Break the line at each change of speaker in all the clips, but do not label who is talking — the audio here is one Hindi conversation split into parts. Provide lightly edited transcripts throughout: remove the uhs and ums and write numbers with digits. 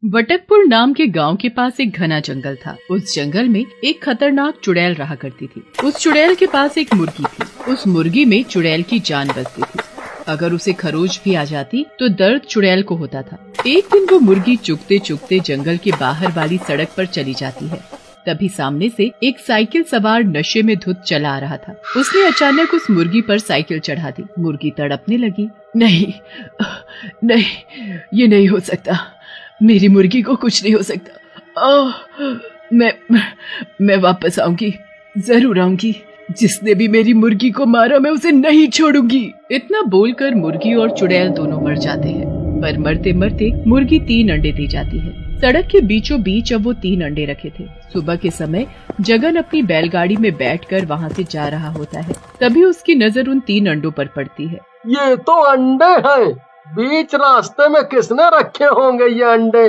वटकपुर नाम के गांव के पास एक घना जंगल था। उस जंगल में एक खतरनाक चुड़ैल रहा करती थी। उस चुड़ैल के पास एक मुर्गी थी। उस मुर्गी में चुड़ैल की जान बसती थी। अगर उसे खरोच भी आ जाती तो दर्द चुड़ैल को होता था। एक दिन वो मुर्गी चुगते चुगते जंगल के बाहर वाली सड़क पर चली जाती है। तभी सामने से एक साइकिल सवार नशे में धुत चला आ रहा था। उसने अचानक उस मुर्गी पर साइकिल चढ़ा दी। मुर्गी तड़पने लगी। नहीं, नहीं, ये नहीं हो सकता। मेरी मुर्गी को कुछ नहीं हो सकता। मैं वापस आऊंगी, जरूर आऊंगी। जिसने भी मेरी मुर्गी को मारा मैं उसे नहीं छोड़ूंगी। इतना बोलकर मुर्गी और चुड़ैल दोनों मर जाते हैं। पर मरते मरते मुर्गी 3 अंडे दे जाती है। सड़क के बीचों बीच अब वो 3 अंडे रखे थे। सुबह के समय जगन अपनी बैलगाड़ी में बैठकर वहाँ से जा रहा होता है। तभी उसकी नजर उन 3 अंडों पर पड़ती है।
ये तो अंडे हैं। बीच रास्ते में किसने रखे होंगे ये अंडे?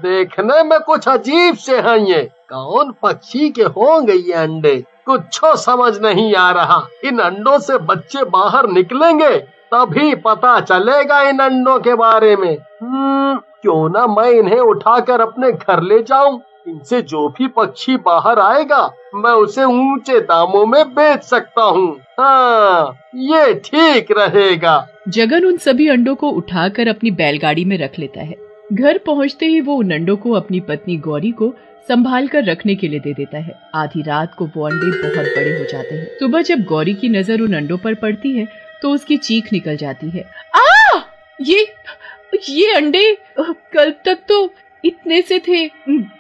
देखने में कुछ अजीब से हैं ये। कौन पक्षी के होंगे ये अंडे? कुछ समझ नहीं आ रहा। इन अंडों से बच्चे बाहर निकलेंगे तभी पता चलेगा इन अंडों के बारे में। क्यों ना मैं इन्हें उठाकर अपने घर ले जाऊं। इनसे जो भी पक्षी बाहर आएगा मैं उसे ऊंचे दामों में बेच सकता हूँ। हाँ, ये ठीक रहेगा।
जगन उन सभी अंडों को उठाकर अपनी बैलगाड़ी में रख लेता है। घर पहुँचते ही वो उन अंडों को अपनी पत्नी गौरी को संभाल कर रखने के लिए दे देता है। आधी रात को वो अंडे बहुत बड़े हो जाते हैं। सुबह जब गौरी की नजर उन अंडों पर पड़ती है तो उसकी चीख निकल जाती है। ये अंडे कल तक तो इतने से थे,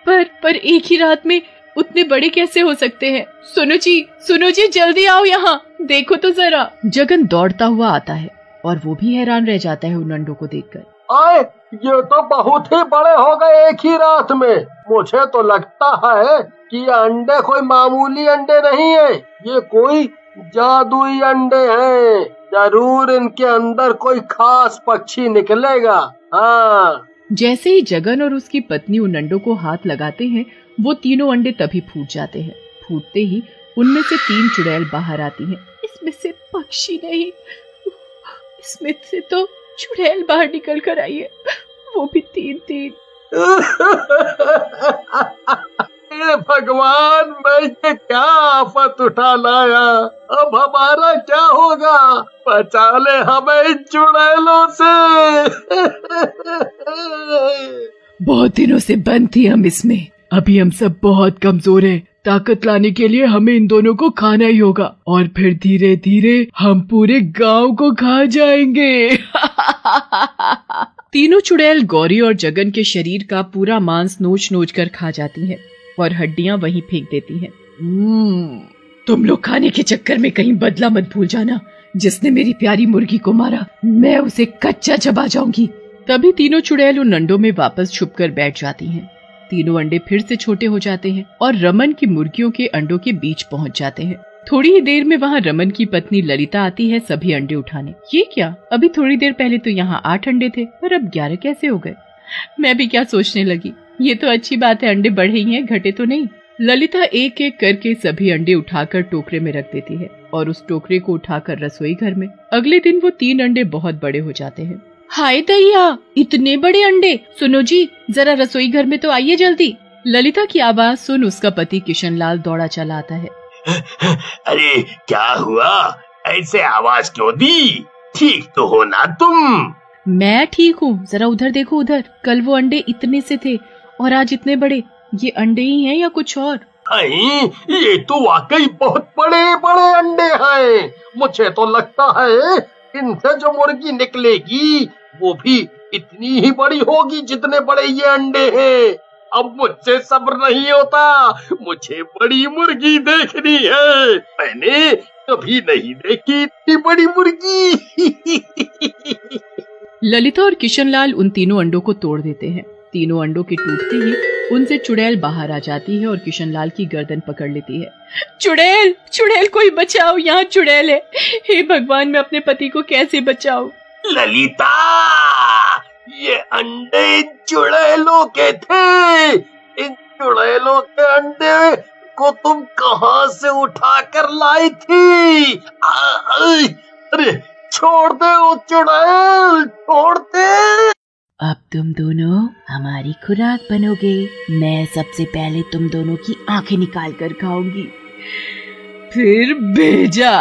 पर एक ही रात में उतने बड़े कैसे हो सकते हैं? सुनो जी जल्दी आओ यहाँ, देखो तो जरा। जगन दौड़ता हुआ आता है और वो भी हैरान रह जाता है उन अंडों को देखकर।
आए, ये तो बहुत ही बड़े हो गए एक ही रात में। मुझे तो लगता है कि ये अंडे कोई मामूली अंडे नहीं है। ये कोई जादुई अंडे हैं। जरूर इनके अंदर कोई खास पक्षी निकलेगा। हाँ।
जैसे ही जगन और उसकी पत्नी उन अंडों को हाथ लगाते हैं वो तीनों अंडे तभी फूट जाते हैं। फूटते ही उनमें से 3 चुड़ैल बाहर आती हैं। इसमें से पक्षी नहीं, इसमें से तो चुड़ैल बाहर निकल कर आई है, वो भी 3-3।
भगवान, मैं ये क्या आफत उठा लाया। अब हमारा क्या होगा? बचा ले हमें इन चुड़ैलों से।
बहुत दिनों से बंद थी हम इसमें। अभी हम सब बहुत कमजोर हैं। ताकत लाने के लिए हमें इन दोनों को खाना ही होगा और फिर धीरे धीरे हम पूरे गांव को खा जाएंगे। तीनों चुड़ैल गौरी और जगन के शरीर का पूरा मांस नोच नोच कर खा जाती हैं और हड्डियां वहीं फेंक देती हैं। तुम लोग खाने के चक्कर में कहीं बदला मत भूल जाना। जिसने मेरी प्यारी मुर्गी को मारा मैं उसे कच्चा चबा जाऊंगी। तभी तीनों चुड़ैल उन अंडों में वापस छुपकर बैठ जाती हैं। तीनों अंडे फिर से छोटे हो जाते हैं और रमन की मुर्गियों के अंडों के बीच पहुंच जाते हैं। थोड़ी ही देर में वहाँ रमन की पत्नी ललिता आती है सभी अंडे उठाने। ये क्या, अभी थोड़ी देर पहले तो यहाँ 8 अंडे थे पर अब 11 कैसे हो गए? मैं भी क्या सोचने लगी। ये तो अच्छी बात है, अंडे बढ़े ही हैं, घटे तो नहीं। ललिता एक एक करके सभी अंडे उठाकर टोकरे में रख देती है और उस टोकरे को उठाकर रसोई घर में। अगले दिन वो 3 अंडे बहुत बड़े हो जाते हैं। हाय दैया, इतने बड़े अंडे! सुनो जी, जरा रसोई घर में तो आइए जल्दी। ललिता की आवाज सुन उसका पति किशनलाल दौड़ा चला आता है।
अरे क्या हुआ? ऐसे आवाज क्यों दी? ठीक तो हो ना तुम?
मैं ठीक हूँ, जरा उधर देखो उधर। कल वो अंडे इतने से थे और आज इतने बड़े। ये अंडे ही हैं या कुछ और?
नहीं, ये तो वाकई बहुत बड़े बड़े अंडे हैं। मुझे तो लगता है इनसे जो मुर्गी निकलेगी वो भी इतनी ही बड़ी होगी जितने बड़े ये अंडे हैं। अब मुझसे सब्र नहीं होता। मुझे बड़ी मुर्गी देखनी है। मैंने कभी नहीं देखी इतनी बड़ी मुर्गी।
ललिता और किशनलाल उन तीनों अंडों को तोड़ देते हैं। तीनों अंडों के टूटते ही उनसे चुड़ैल बाहर आ जाती है और किशनलाल की गर्दन पकड़ लेती है। चुड़ैल, चुड़ैल, कोई बचाओ, यहाँ चुड़ैल है। हे भगवान, मैं अपने पति को कैसे बचाऊं?
ललिता, ये अंडे चुड़ैलों के थे। इन चुड़ैलों के अंडे को तुम कहाँ से उठा कर लाई थी? अरे छोड़ दे वो चुड़ैल, छोड़ दे।
अब तुम दोनों हमारी खुराक बनोगे। मैं सबसे पहले तुम दोनों की आंखें निकाल कर खाऊंगी।
फिर भेजा।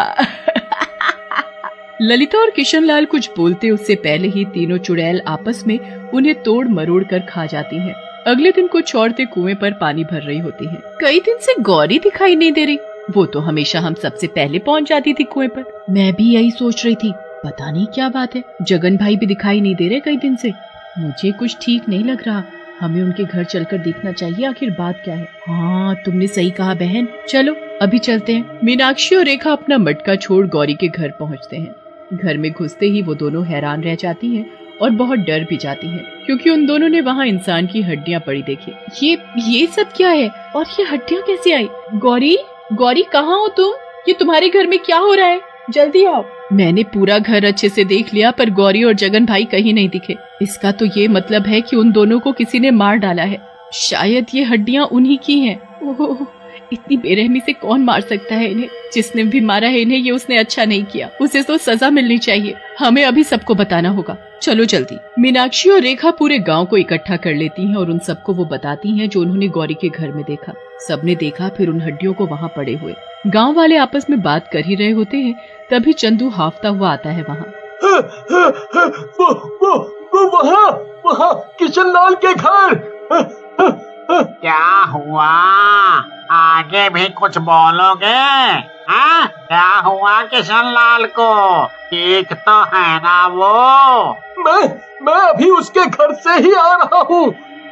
ललिता और किशनलाल कुछ बोलते उससे पहले ही तीनों चुड़ैल आपस में उन्हें तोड़ मरोड़ कर खा जाती हैं। अगले दिन कुछ औरतें कुएं पर पानी भर रही होती हैं। कई दिन से गौरी दिखाई नहीं दे रही। वो तो हमेशा हम सबसे पहले पहुंच जाती थी कुएं पर। मैं भी यही सोच रही थी, पता नहीं क्या बात है, जगन भाई भी दिखाई नहीं दे रहे कई दिन से। मुझे कुछ ठीक नहीं लग रहा। हमें उनके घर चलकर देखना चाहिए, आखिर बात क्या है। हाँ, तुमने सही कहा बहन, चलो अभी चलते हैं। मीनाक्षी और रेखा अपना मटका छोड़ गौरी के घर पहुँचते हैं। घर में घुसते ही वो दोनों हैरान रह जाती हैं और बहुत डर भी जाती हैं, क्योंकि उन दोनों ने वहाँ इंसान की हड्डियाँ पड़ी देखी। ये सब क्या है और ये हड्डियाँ कैसे आई? गौरी कहाँ हो तुम? ये तुम्हारे घर में क्या हो रहा है? जल्दी आओ। मैंने पूरा घर अच्छे से देख लिया पर गौरी और जगन भाई कहीं नहीं दिखे। इसका तो ये मतलब है कि उन दोनों को किसी ने मार डाला है। शायद ये हड्डियाँ उन्हीं की हैं। ओह, इतनी बेरहमी से कौन मार सकता है इन्हें? जिसने भी मारा है इन्हें, ये उसने अच्छा नहीं किया। उसे तो सजा मिलनी चाहिए। हमें अभी सबको बताना होगा। चलो जल्दी। मीनाक्षी और रेखा पूरे गांव को इकट्ठा कर लेती हैं और उन सबको वो बताती हैं जो उन्होंने गौरी के घर में देखा। सबने देखा फिर उन हड्डियों को वहाँ पड़े हुए। गांव वाले आपस में बात कर ही रहे होते हैं, तभी चंदू हाफता हुआ आता है वहाँ।
वो वहाँ किशनलाल के घर।
क्या हुआ? आगे भी कुछ बोलोगे? हाँ, क्या हुआ किशनलाल को? ठीक तो है ना वो?
मैं अभी उसके घर से ही आ रहा हूँ।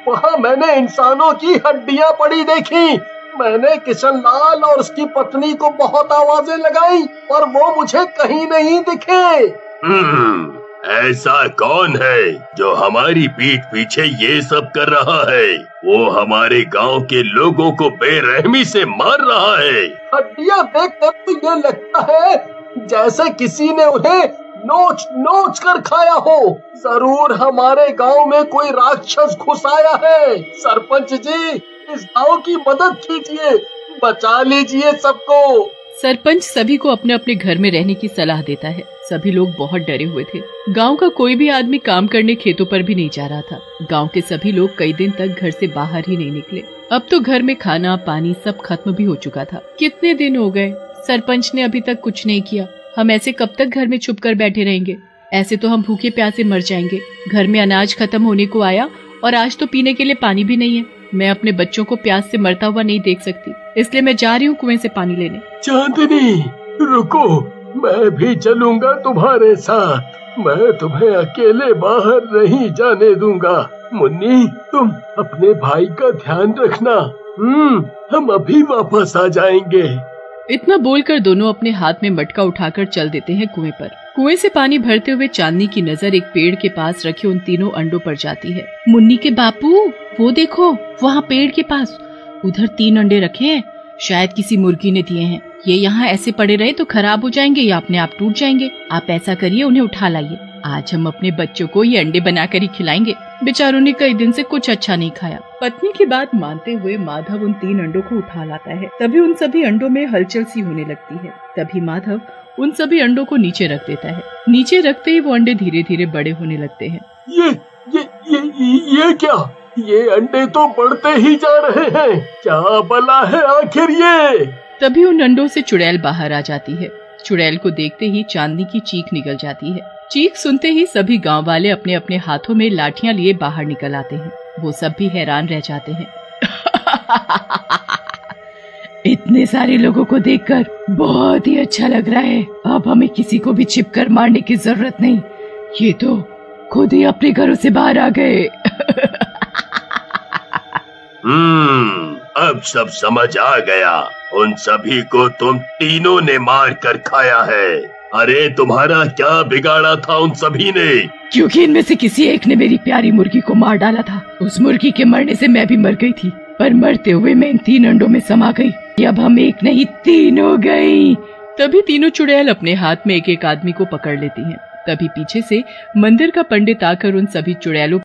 वहाँ मैंने इंसानों की हड्डियाँ पड़ी देखी। मैंने किशनलाल और उसकी पत्नी को बहुत आवाजें लगाई और वो मुझे कहीं नहीं दिखे।
ऐसा कौन है जो हमारी पीठ पीछे ये सब कर रहा है? वो हमारे गांव के लोगों को बेरहमी से मार रहा है।
हड्डियाँ देखकर तो ये लगता है जैसे किसी ने उन्हें नोच नोच कर खाया हो। जरूर हमारे गांव में कोई राक्षस घुस आया है। सरपंच जी, इस गांव की मदद कीजिए, बचा लीजिए सबको।
सरपंच सभी को अपने अपने घर में रहने की सलाह देता है। सभी लोग बहुत डरे हुए थे। गांव का कोई भी आदमी काम करने खेतों पर भी नहीं जा रहा था। गांव के सभी लोग कई दिन तक घर से बाहर ही नहीं निकले। अब तो घर में खाना पानी सब खत्म भी हो चुका था। कितने दिन हो गए, सरपंच ने अभी तक कुछ नहीं किया। हम ऐसे कब तक घर में छुप कर बैठे रहेंगे? ऐसे तो हम भूखे प्यासे मर जाएंगे। घर में अनाज खत्म होने को आया और आज तो पीने के लिए पानी भी नहीं है। मैं अपने बच्चों को प्यास से मरता हुआ नहीं देख सकती, इसलिए मैं जा रही हूँ कुएं से पानी लेने।
चांदनी, रुको, मैं भी चलूंगा तुम्हारे साथ। मैं तुम्हें अकेले बाहर नहीं जाने दूंगा। मुन्नी, तुम अपने भाई का ध्यान रखना। हम अभी वापस आ जाएंगे।
इतना बोलकर दोनों अपने हाथ में मटका उठाकर चल देते हैं कुएं पर। कुएं से पानी भरते हुए चांदनी की नजर एक पेड़ के पास रखे उन तीनों अंडों पर जाती है। मुन्नी के बापू, वो देखो, वहाँ पेड़ के पास उधर 3 अंडे रखे हैं। शायद किसी मुर्गी ने दिए हैं। ये यहाँ ऐसे पड़े रहे तो खराब हो जाएंगे या अपने आप टूट जाएंगे। आप ऐसा करिए, उन्हें उठा लाइए। आज हम अपने बच्चों को ये अंडे बनाकर ही खिलाएंगे। बेचारों ने कई दिन से कुछ अच्छा नहीं खाया। पत्नी की बात मानते हुए माधव उन 3 अंडों को उठा लाता है। तभी उन सभी अंडों में हलचल सी होने लगती है। तभी माधव उन सभी अंडों को नीचे रख देता है। नीचे रखते ही वो अंडे धीरे धीरे बड़े होने लगते हैं।
ये क्या? ये अंडे तो बढ़ते ही जा रहे हैं। क्या भला है आखिर ये?
तभी उन अंडों से चुड़ैल बाहर आ जाती है। चुड़ैल को देखते ही चांदनी की चीख निकल जाती है। चीख सुनते ही सभी गांव वाले अपने अपने हाथों में लाठियां लिए बाहर निकल आते हैं। वो सब भी हैरान रह जाते हैं। इतने सारे लोगों को देखकर बहुत ही अच्छा लग रहा है। अब हमें किसी को भी छिपकर मारने की जरूरत नहीं। ये तो खुद ही अपने घरों से बाहर आ गए।
अब सब समझ आ गया। उन सभी को तुम तीनों ने मार कर खाया है। अरे तुम्हारा क्या बिगाड़ा था उन सभी ने?
क्योंकि इनमें से किसी एक ने मेरी प्यारी मुर्गी को मार डाला था। उस मुर्गी के मरने से मैं भी मर गई थी, पर मरते हुए मैं इन 3 अंडों में समा गई। अब हम एक नहीं 3 हो गई। तभी तीनों चुड़ैल अपने हाथ में एक एक आदमी को पकड़ लेती हैं। तभी पीछे से मंदिर का पंडित आकर उन सभी चुड़ैलों